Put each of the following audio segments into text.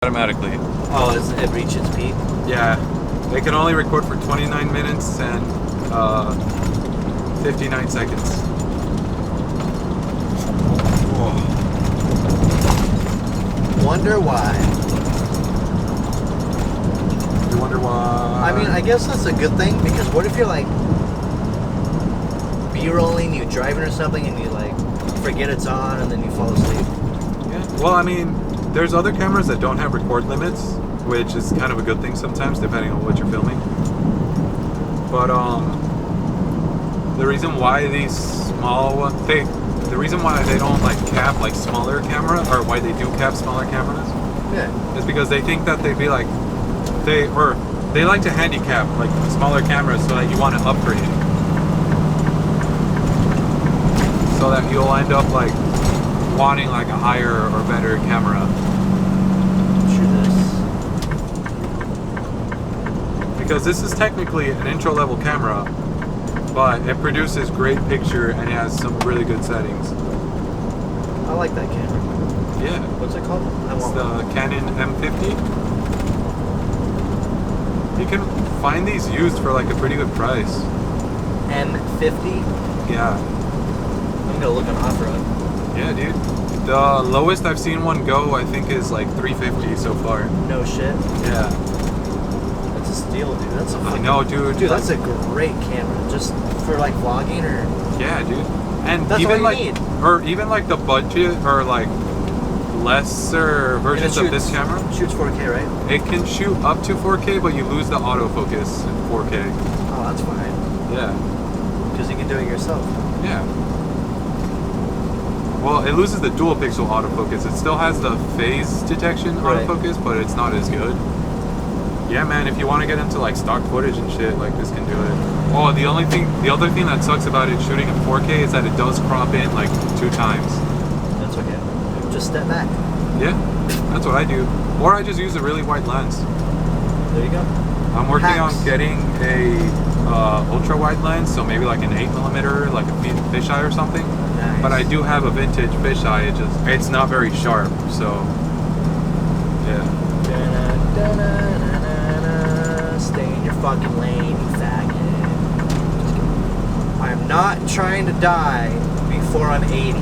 automatically. Oh, it reached its peak? Yeah. They can only record for 29 minutes and 59 seconds. Whoa. Wonder why. You wonder why? I mean, I guess that's a good thing, because what if you're like B-rolling, you driving or something, and you like forget it's on and then you fall asleep? Yeah. Well, I mean, there's other cameras that don't have record limits, which is kind of a good thing sometimes, depending on what you're filming. But the reason why these small ones, the reason why they don't like cap like smaller camera, or why they do cap smaller cameras, Yeah. is because they think that they'd be like, they like to handicap like smaller cameras so that you want to upgrade it, so that you'll end up like wanting like a higher or better camera. Because this is technically an intro level camera, but it produces great picture and it has some really good settings. I like that camera. Yeah. What's it called? It's the Canon M50. You can find these used for like a pretty good price. M50? Yeah. I'm gonna look on off-road. Yeah, dude. The lowest I've seen one go, I think, is like 350 so far. No shit. Yeah. That's a steal, dude. That's a I fucking... know, dude. Dude, that's a great camera. Just for like vlogging or... Yeah, dude. And that's even all you like, need. or even like the budget or like lesser versions of this camera. Shoots 4K, right? It can shoot up to 4K, but you lose the autofocus in 4K. Oh, that's fine. Yeah. Because you can do it yourself. Yeah. Well, it loses the dual pixel autofocus. It still has the phase detection autofocus, but it's not as good. Yeah, man, if you want to get into like stock footage and shit, like this can do it. Oh, the other thing that sucks about it shooting in 4K is that it does crop in like 2 times. That's okay. Just step back. Yeah, that's what I do. Or I just use a really wide lens. There you go. I'm working on getting a ultra wide lens, so maybe like an 8mm, like a fisheye or something. Nice. But I do have a vintage fisheye. It's not very sharp, so yeah. Stay in your fucking lane, you faggot. I'm not trying to die before I'm 80.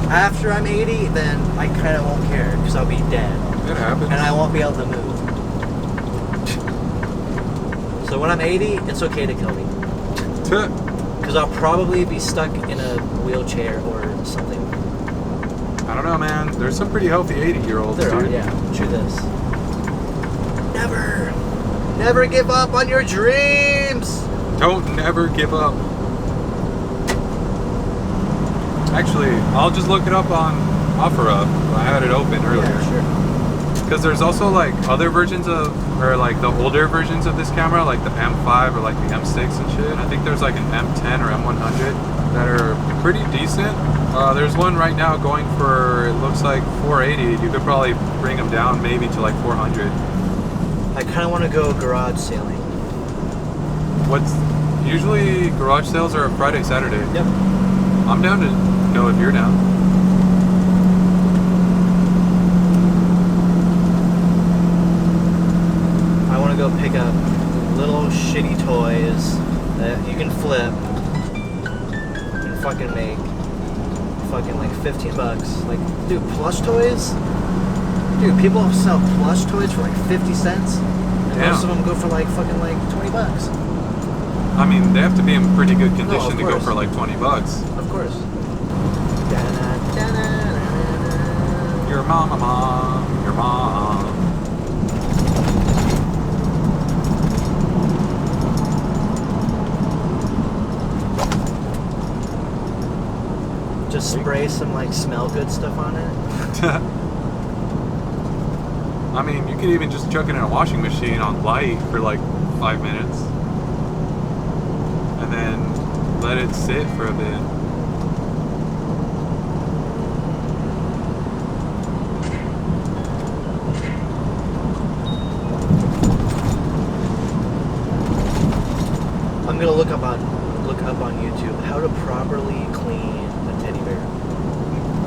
After I'm 80, then I kind of won't care, because I'll be dead. It happens. And I won't be able to move. So when I'm 80, it's okay to kill me. Because I'll probably be stuck in a wheelchair or something. I don't know, man. There's some pretty healthy 80-year-olds, There dude. are, yeah. True this. Never give up on your dreams! Don't never give up. Actually, I'll just look it up on OfferUp. I had it open earlier. Yeah, sure. Because there's also like other versions of, or like the older versions of this camera, like the M5 or like the M6 and shit. I think there's like an M10 or M100 that are pretty decent. There's one right now going for, it looks like 480. You could probably bring them down maybe to like 400. I kind of want to go garage sailing. Usually garage sales are Friday, Saturday. Yep. I'm down to go if you're down. I want to go pick up little shitty toys that you can flip and fucking make fucking like $15. Like, dude, plush toys? Dude, people sell plush toys for like 50 cents. And Damn. most of them go for like fucking like $20. I mean, they have to be in pretty good condition of to go course. for like $20. Of course. Your mom, your mom. Just spray some like smell good stuff on it. I mean, you could even just chuck it in a washing machine on light for like 5 minutes. And then let it sit for a bit. I'm gonna look up on YouTube how to properly clean a teddy bear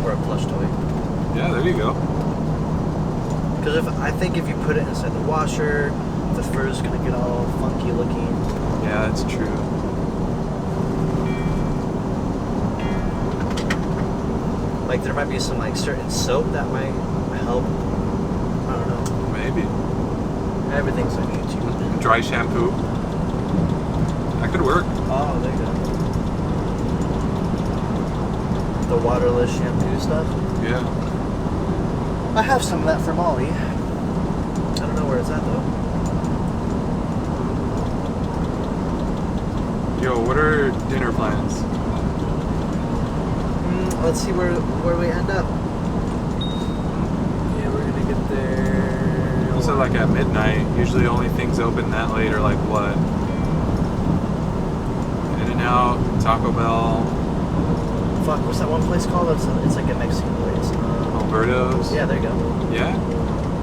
or a plush toy. Yeah, there you go. Because I think if you put it inside the washer, the fur is gonna get all funky looking. Yeah, that's true. Like there might be some like certain soap that might help. I don't know. Maybe. Everything's on YouTube. Dry shampoo. That could work. Oh, there you go. The waterless shampoo stuff. Yeah. I have some of that for Molly. I don't know where it's at though. Yo, what are dinner plans? Let's see where we end up. Yeah, we're gonna get there. You said like at midnight. Usually only things open that late are like what? In-N-Out, Taco Bell. Fuck, what's that one place called? It's like a Mexican place. Alberto's. Yeah, there you go. Yeah.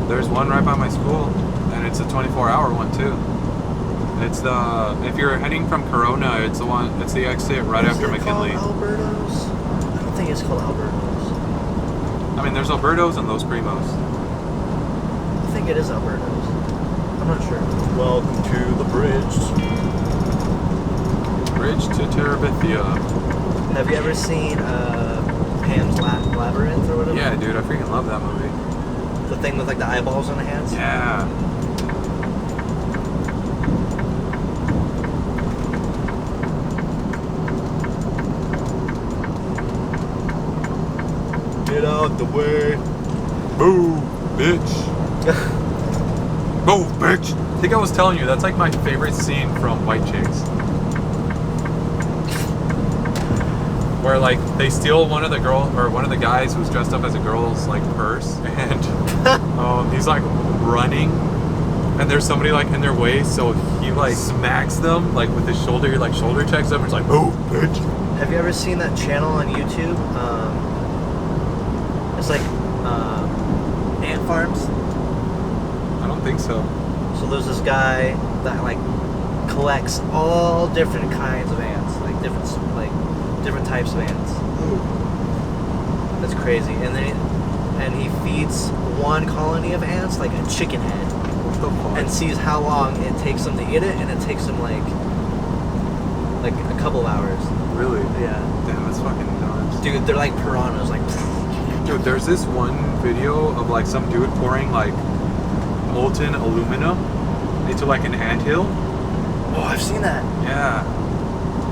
There's one right by my school, and it's a 24-hour one too. It's the if you're heading from Corona, it's the exit right after McKinley. Called Alberto's? I don't think it's called Alberto's. I mean, there's Alberto's and Los Primos. I think it is Alberto's. I'm not sure. Welcome to the bridge. Bridge to Terabithia. Have you ever seen Pan's Labyrinth or whatever? Yeah, dude, I freaking love that movie. The thing with like the eyeballs on the hands? Yeah. Get out the way. Boo, bitch. Boo, bitch. I think I was telling you, that's like my favorite scene from White Chicks. Where like they steal one of the guys who's dressed up as a girl's like purse, and he's like running, and there's somebody like in their way, so he like smacks them like with his shoulder, he like shoulder checks them, and it's like, "Oh, bitch." Have you ever seen that channel on YouTube? It's like ant farms. I don't think so. So there's this guy that like collects all different kinds of ants, like different types of ants. That's crazy. And then he feeds one colony of ants like a chicken head, What the fuck? and sees how long it takes them to eat it, and it takes them like a couple hours. Really? Yeah. Damn, that's fucking nuts. Dude, they're like piranhas, like. Dude, there's this one video of like some dude pouring like molten aluminum into like an anthill. Oh, I've seen that. Yeah.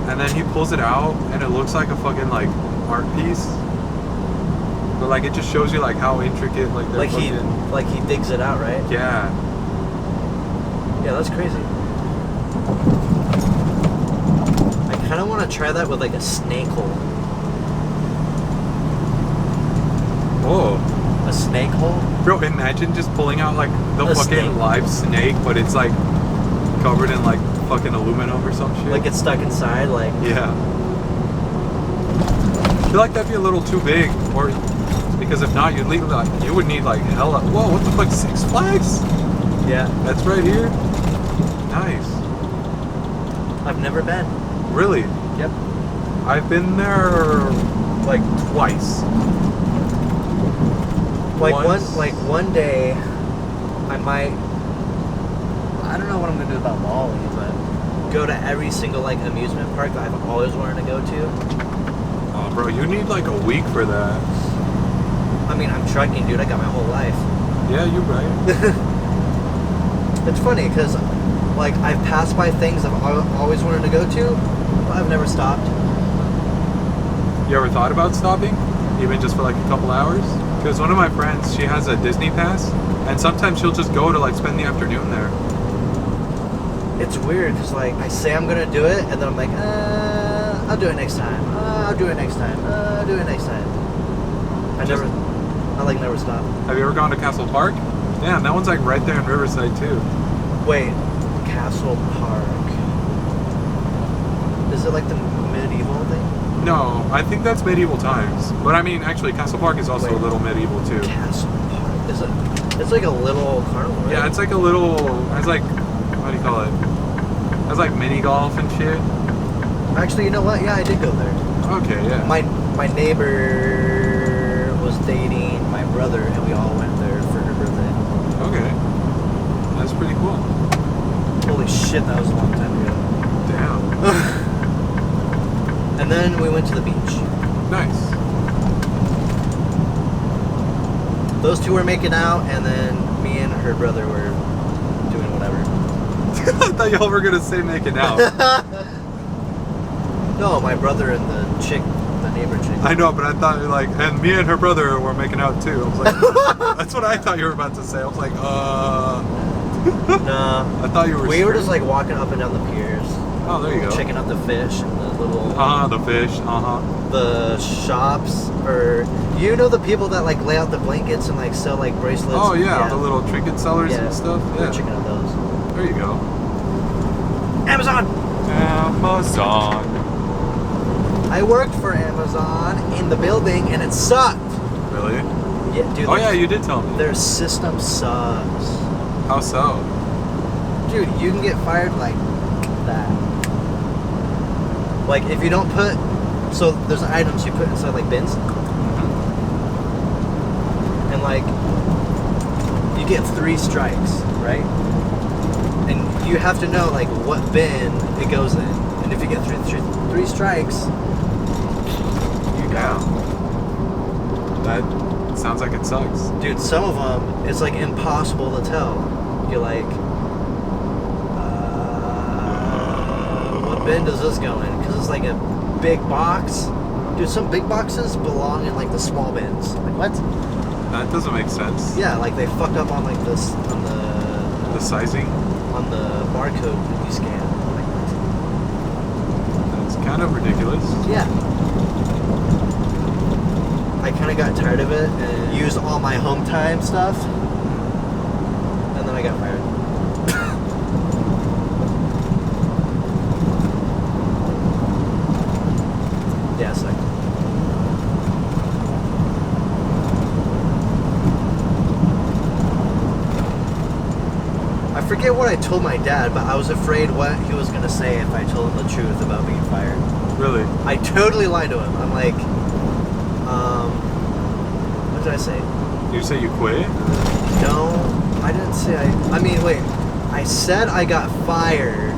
And then he pulls it out and it looks like a fucking like art piece. But like it just shows you like how intricate like they're Like he digs it out, right? Yeah. Yeah, that's crazy. I kind of want to try that with like a snake hole. Whoa. A snake hole? Bro, imagine just pulling out like the A fucking snake. live snake, but it's like covered in like fucking aluminum or some shit. Like it's stuck inside, like. Yeah. I feel like that'd be a little too big, or because if not, you would need like hella. Whoa, what the fuck? 6 Flags? Yeah. That's right here. Nice. I've never been. Really? Yep. I've been there like twice. Like Once. one day, I might. I don't know what I'm gonna do about Molly, but go to every single like amusement park that I've always wanted to go to. Oh, bro, you need like a week for that. I mean, I'm trucking, dude. I got my whole life. Yeah, you're right. It's funny because, like, I've passed by things I've always wanted to go to, but I've never stopped. You ever thought about stopping? Even just for like a couple hours? Because one of my friends, she has a Disney pass, and sometimes she'll just go to like spend the afternoon there. It's weird because, like, I say I'm gonna do it, and then I'm like, I'll do it next time. I'll do it next time. I'll do it next time. I never stop. Have you ever gone to Castle Park? Damn, that one's like right there in Riverside too. Wait, Castle Park. Is it like the medieval thing? No, I think that's medieval times. But I mean, actually, Castle Park is also a little medieval too. Castle Park. Is it? It's like a little carnival, right? Yeah, it's like a little. It's like, what do you call it? It's like mini golf and shit. Actually, you know what? Yeah, I did go there. Okay, yeah. My neighbor was dating my brother, and we all went there for her birthday. shit, that was a long time ago. Damn. And then we went to the beach. Nice. Those two were making out, and then me and her brother were doing whatever. I thought y'all were gonna say making out. No, my brother and the chick, the neighbor chick. I know, but I thought like, and me and her brother were making out too. I was like, that's what I thought you were about to say. I was like, Nah. I thought you were. We were just like walking up and down the piers. Oh, there you go. Checking out the fish and the little. The fish. The shops, or you know the people that like lay out the blankets and like sell like bracelets. Oh yeah, the little trinket sellers and stuff. We were checking out those. There you go. Amazon. Amazon. I worked for Amazon in the building and it sucked. Really? Yeah, dude. Oh yeah, you did tell me. Their system sucks. How so? Dude, you can get fired like that. Like if you don't put, so there's items you put inside like bins, and like you get 3 strikes, right? And you have to know like what bin it goes in, and if you get three strikes, you go. That sounds like it sucks. Dude, some of them it's like impossible to tell. You're like, what bin does this go in? Because it's like a big box. Dude, some big boxes belong in like the small bins. Like what? That doesn't make sense. Yeah, like they fucked up on like this on The sizing. on the barcode that you scan. Like That's kind of ridiculous. yeah. I kind of got tired of it and used all my home time stuff, and then I got fired. Yeah, it's like. I forget what I told my dad, but I was afraid what he was gonna say if I told him the truth about being fired. Really? I totally lied to him. I'm like, what did I say? You say you quit? No, I didn't say I mean, wait. I said I got fired,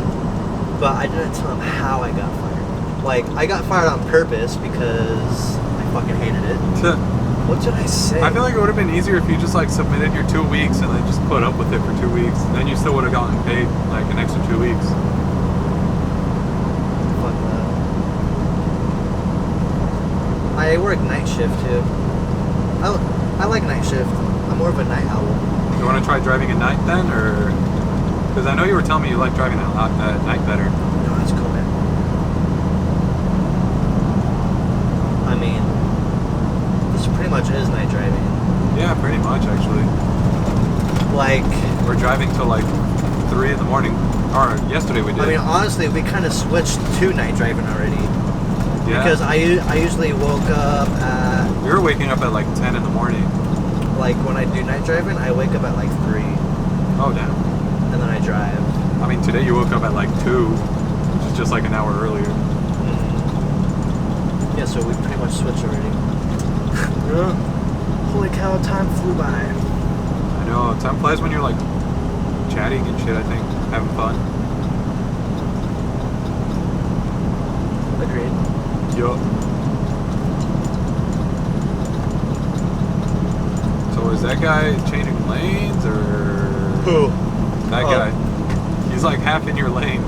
but I didn't tell him how I got fired. Like, I got fired on purpose because I fucking hated it. What did I say? I feel like it would have been easier if you just like submitted your 2 weeks and then just put up with it for 2 weeks. And then you still would have gotten paid like an extra 2 weeks. Fuck that. I work night shift too. I like night shift. I'm more of a night owl. You want to try driving at night then, or? Because I know you were telling me you like driving at night better. No, that's cool, man. I mean, this pretty much is night driving. Yeah, pretty much actually. Like, We're driving till like 3 in the morning. Or yesterday we did. I mean, honestly, we kind of switched to night driving already. Yeah. Because I usually woke up at, We were waking up at like 10 in the morning. like, when I do night driving, I wake up at like 3, Oh damn. and then I drive. I mean, today you woke up at like 2, which is just like an hour earlier. Yeah, so we pretty much switched already. Holy cow, time flew by. I know, time flies when you're like chatting and shit, I think. Having fun. Agreed. Yup. So is that guy changing lanes or? Who? That guy. He's like half in your lane.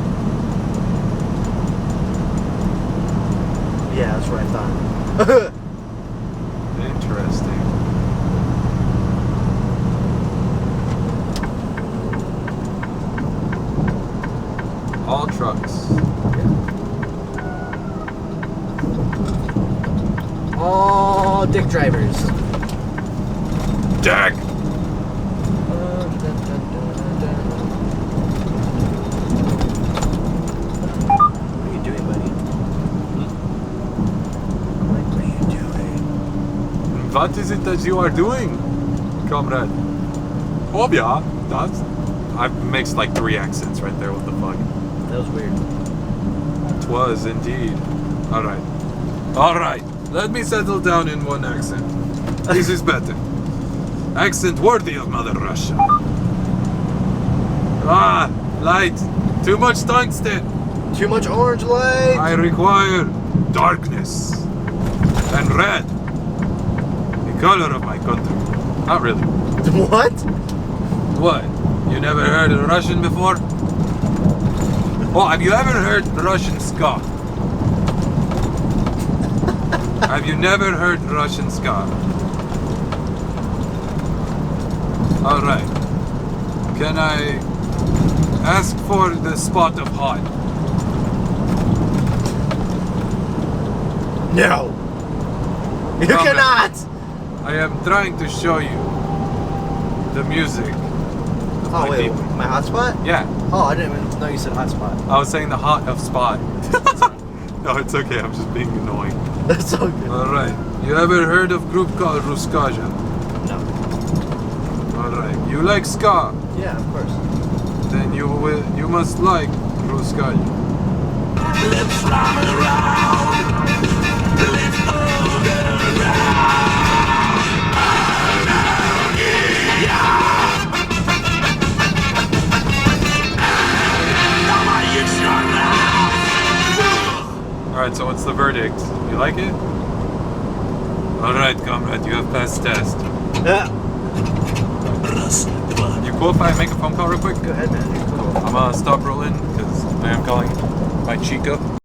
Yeah, that's what I thought. Interesting. All trucks. All dick drivers. Jack! What are you doing, buddy? I'm like, what are you doing? What is it that you are doing, comrade? Oh yeah, that's... I've mixed like 3 accents right there, what the fuck? That was weird. 'Twas indeed. Alright. Alright, let me settle down in one accent. This is better. Accent worthy of Mother Russia. Ah, light. Too much tungsten. Too much orange light. I require darkness and red. The color of my country. Not really. What? What? You never heard Russian before? Oh, have you ever heard Russian ska? Have you never heard Russian ska? Alright. Can I ask for the spot of hot? No. You Come cannot. I am trying to show you the music. Oh my wait, people. my hotspot? Yeah, Oh, I didn't even know you said hotspot. I was saying the hot of spot. No, it's okay. I'm just being annoying. That's so good. Alright. You ever heard of group called Ruskaja? No. Alright. You like ska? Yeah, of course. Then you must like Ruskaja. Let's fly around. Let's hold Alright, so what's the verdict? You like it? Alright, comrade, you have passed test. Yeah. You cool if I make a phone call real quick? Go ahead, man. You're cool. I'm gonna stop rolling because I am calling my chica.